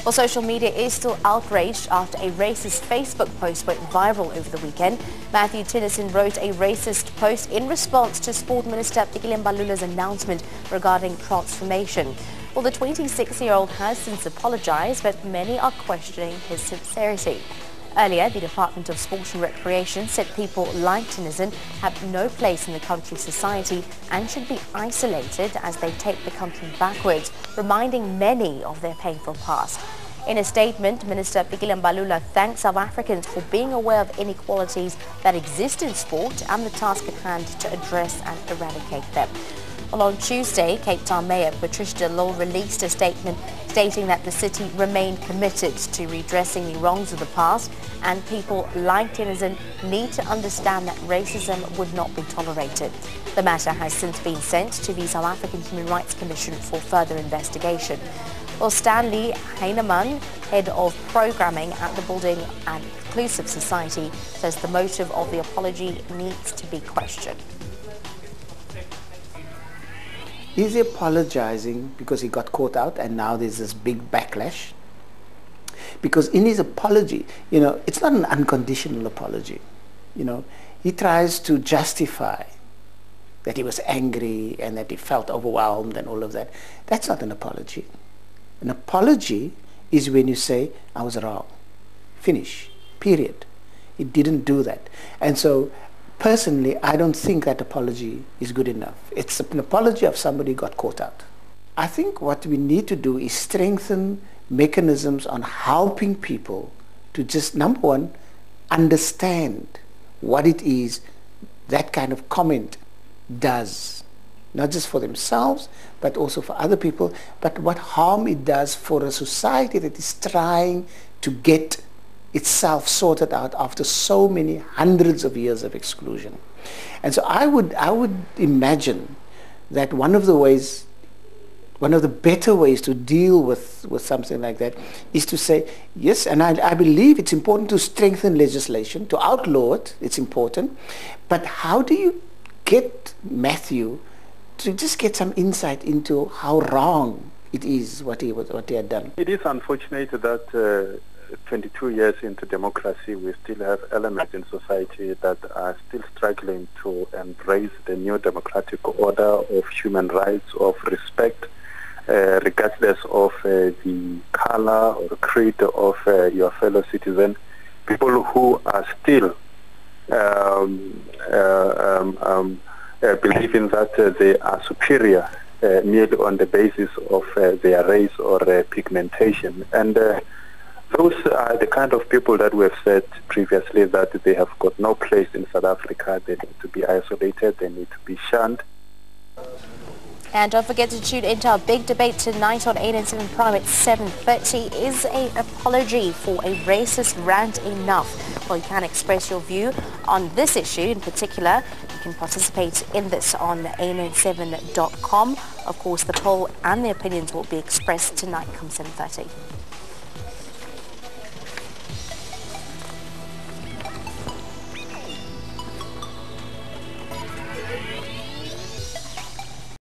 Well, social media is still outraged after a racist Facebook post went viral over the weekend. Matthew Theunissen wrote a racist post in response to Sport Minister Fikile Mbalula's announcement regarding transformation. Well, the 26-year-old has since apologized, but many are questioning his sincerity. Earlier, the Department of Sport and Recreation said people like Theunissen have no place in the country's society and should be isolated as they take the country backwards, reminding many of their painful past. In a statement, Minister Fikile Mbalula thanked South Africans for being aware of inequalities that exist in sport and the task at hand to address and eradicate them. Well, on Tuesday, Cape Town Mayor Patricia de Lille released a statement stating that the city remained committed to redressing the wrongs of the past, and people like Theunissen need to understand that racism would not be tolerated. The matter has since been sent to the South African Human Rights Commission for further investigation. Well, Stanley Henkeman, head of programming at the Building an Inclusive Society, says the motive of the apology needs to be questioned. Is he apologizing because he got caught out and now there's this big backlash? Because in his apology, it's not an unconditional apology. He tries to justify that he was angry and that he felt overwhelmed and all of that. That's not an apology. An apology is when you say, I was wrong. Finish. Period. He didn't do that. And so, personally, I don't think that apology is good enough. It's an apology of somebody who got caught out. I think what we need to do is strengthen mechanisms on helping people to just, number one, understand what it is that kind of comment does. Not just for themselves, but also for other people, but what harm it does for a society that is trying to get itself sorted out after so many hundreds of years of exclusion. And so I would imagine that one of the better ways to deal with something like that is to say, yes, and I believe it's important to strengthen legislation, to outlaw it, it's important, but how do you get Matthew to just get some insight into how wrong it is what he had done? It is unfortunate that 22 years into democracy, we still have elements in society that are still struggling to embrace the new democratic order of human rights, of respect, regardless of the color or creed of your fellow citizen. People who are still believing that they are superior merely on the basis of their race or pigmentation. And those are the kind of people that we have said previously that they have got no place in South Africa. They need to be isolated. They need to be shunned. And don't forget to tune into our big debate tonight on ANN7 Prime at 7:30. Is an apology for a racist rant enough? Well, you can express your view on this issue in particular. You can participate in this on ANN7.com. Of course, the poll and the opinions will be expressed tonight come 7:30.